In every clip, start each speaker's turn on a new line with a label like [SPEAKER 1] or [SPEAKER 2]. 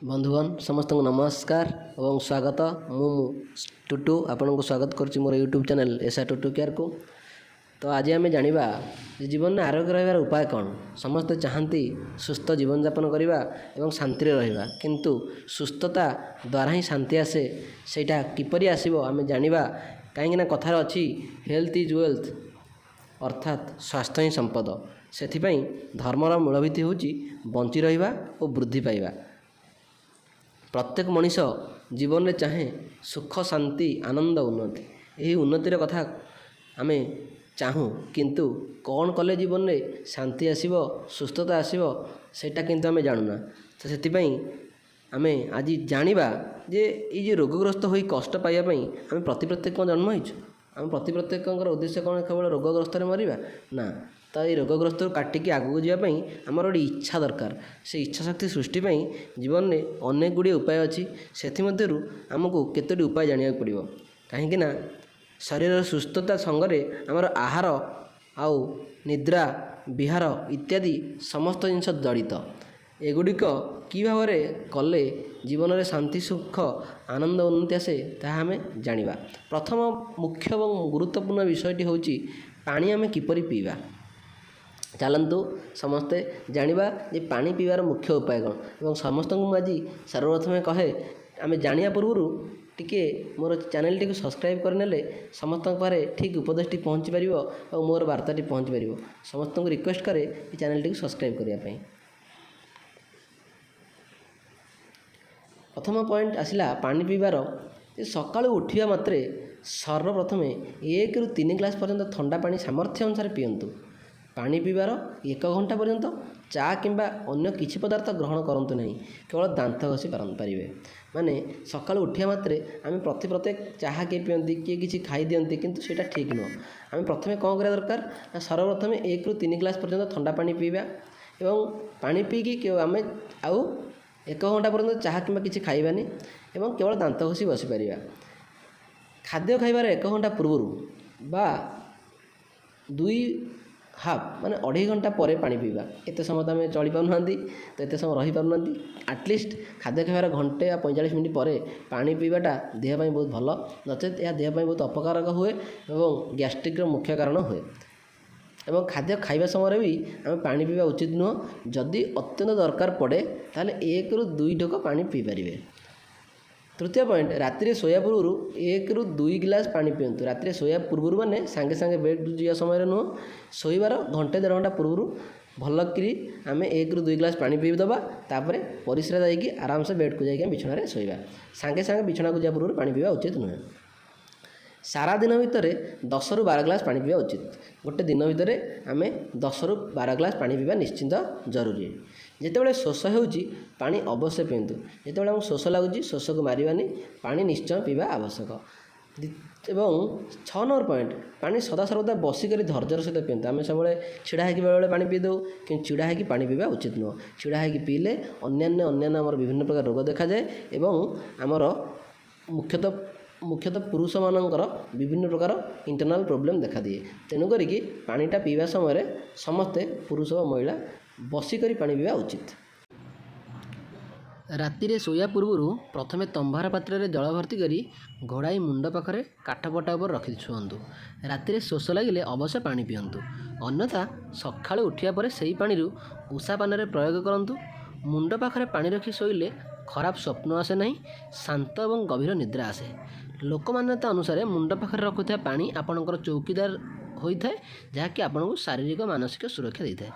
[SPEAKER 1] बंधुगण समस्त नमस्कार और स्वागत मु टुटू आपन को स्वागत करुच्ची मोर YouTube channel SR Tutu care को। तो आज आम जाना जीवन में आरोग्य रहार उपाय कौन। समस्ते चाहती सुस्थ जीवन यापन करवा एवं शांति रहा, किंतु सुस्थता द्वारा ही शांति आसे। सेटा किपरि आसीबो आम जाना कहीं कथार अच्छी हेल्थ इज वेल्थ, अर्थात स्वास्थ्य ही संपद। से धर्मर मूलभित्ति हूँ बंची रहा और वृद्धि पाइबा। प्रत्येक मनीष जीवन में चाहे सुख शांति आनंद उन्नति, यही उन्नतिर कथा आम चाहूँ, किंतु कौन कले जीवन में शांति आसीबो सुस्थता आसीबो सेटा किंतु आम जानूना। तो से आम आज जानिबा जे ये रोगग्रस्त हो कष्ट पाइबापी आम प्रत्येक जन्म होइछु। आम प्रत्येक उद्देश्य कौन केवल रोगग्रस्त मरिबा ना, तो ये रोगग्रस्त काटिकी आगू जावाई आमर गोटे इच्छा दरकार। से इच्छा शक्ति सृष्टि जीवन में अनेक गुड़िए उपाय अच्छी। से आमको केतोटी उपाय जाना पड़ो, कहीं शरीर सुस्थता संगे आमर आहार आउ निद्रा विहार इत्यादि समस्त जिनस जड़ित। एगुड़िक कि भाव कले जीवन में शांति सुख आनंद उन्नति आसे ताहा आम जानिबा। प्रथम मुख्य और गुरुत्वपूर्ण विषयटी हूँ पानी आम किपरि पीवा। चलतु समस्ते जानिबा जे पानी पीवार मुख्य उपाय कौन। और समस्त आज सर्वप्रथम कहे आम जानिया पूर्व टिके मोर चैनल टी सब्सक्राइब करने समस्त पारे ठीक उपदेश पहुँची पार और मोर वार्ताटी पहुँची पार। समस्त को रिक्वेस्ट करे ये चैनल टी सब्सक्राइब करने। प्रथम पॉइंट आसला पानी पीबार। सका उठा मात्रे सर्वप्रथम 1 ରୁ 3 ग्लास पर्यंत ठंडा पानी सामर्थ्य अनुसार पीयंतु। पानी पीबार 1 घंटा पर्यंत चा किंबा अन्य किसी पदार्थ ग्रहण करंतु नहीं, केवल दांत घसी पारे। माने सका उठा मात्रे आम प्रत्येक चाहा किए पीती किए किसी खाई दियंती, किंतु सेटा ठीक नुह। आम प्रथम कौन करा दरकार, सर्वप्रथम 1 ରୁ 3 ग्लास पर्यंत ठंडा पानी पीवा एवं पानी पीकी आम आउ 1 घंटा पर्यंत चाहा किंबा किसी खाइबानी एवं केवल दांत घसी बसी पारिबा। खाद्य खाइबार 1 घंटा पूर्व बा 2.5 माने 2.5 घंटा पर पानी पीवा। एत समय आम चली पाना तो एत समय रही पाना, आटलिस्ट खाद्य खाइबार घंटे या 45 मिनट पर पानी पीवाटा देहपाई बहुत भल, नचेत यह देहपाई बहुत अपकारक हुए और गैस्ट्रिक्र मुख्य कारण हुए। एवं खाद्य खाइबा समय भी आम पानी पीवा उचित नुह। जदि अत्यंत दरकार पड़े ताले 1 ରୁ 2 ढोक पानी पी पारे। तृतीय पॉइंट, राति शोया पूर्व 1 ରୁ 2 गिलास पानी पीयंतु। राति शोया पूर्व माने सांगे सांगे बेड जा समय नुह, शोबार घंटे 1.5 घंटा पूर्व भलकरी आम 1 ରୁ 2 गिलास पानी पीदबा। तापर परिश्रा जाकि आराम से बेड को जाकि बिछणारे शोइबा। सांगे सांगे बिछणा को जा पूर्व पानी पीवा उचित नुहे। सारा दिन भितर 10 ରୁ 12 ग्लास पानी पीवा उचित। गोटे दिन भितर आम 10 ରୁ 12 ग्लास पानी पीवा निश्चिंत जरूरी। जितेबाला शोष होउची पानी अवश्य पीतु। जितेबाला शोष लगुच शोष को मारिबानी, पानी निश्चय पीवा आवश्यक। एवं 6 नंबर पॉइंट, पानी सदा सर्वदा बसिक धैर्यर सहित पीतु। आम सब छिड़ा होगी बेले पानी पी दो, कि छिड़ा होगी पानी पीवा उचित नुह। छिड़ा होगी पीले अन्य आमर विभिन्न प्रकार रोग देखा जाए एवं आमर मुख्यतः पुरुष मानकर विभिन्न प्रकार इंटरनल प्रॉब्लम देखा दिए। तेणुक पानीटा पीवा समय समस्ते पुरुष और महिला बसिक पानी पीवा उचित। राति शोया पूर्व प्रथमे तंबार पात्र में जल भर्ती करी घोड़ाई मुंड पाखे काठपटा पर रखी शुंतु। राति शोष लगे अवश्य पानी पीयंतु, अन्यथा सका उठा पर से पानी उषा पान प्रयोग करंतु। मुंड पाखे पानी रखी शोइले खराब स्वप्न आसे नहीं, शांत और गभीर निद्रा आसे। लोकमान्यता अनुसार मुंड पाखे रखुवा पानी आपणकर चौकीदार होता है, जहाँकि आपन को शारीरिक मानसिक सुरक्षा देता है।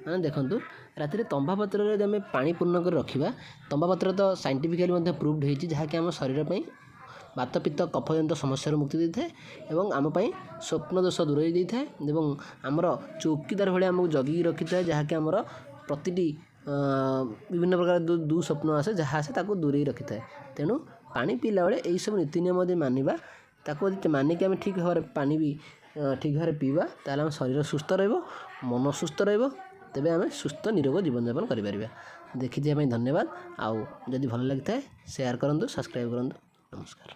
[SPEAKER 1] मैंने देखूँ राति तंबा पत्र आम पानी पूर्ण कर रखा। तंबा पत्र तो साइंटिफिकली प्रूव्ड होती, जहाँकि आम शरीर में बात पित्त कफजनित समस्या मुक्ति देता है और आम स्वप्न दोष दूर होता है और आमर चौकीदार भाई आमको जगिकी रखी था, जहाँकि आमर प्रति विभिन्न प्रकार दुस्वप्न आसे जहाँ आसे ताको दूरे रखी था। तेणु पानी पीला बेले यही सब नीति नियम यदि मानिबा, ताको मानिक आम ठीक भाव पानी भी ठीक भाव पीवा, ताल आम शरीर सुस्थ रहिबो, मन सुस्थ रहिबो, तेबे आम सुस्थ निरोग जीवन यापन करिपारिबा। देखिथिबा धन्यवाद। आउ जदि भल लगी थाए शेयर करंतु, सब्सक्राइब करंतु। नमस्कार।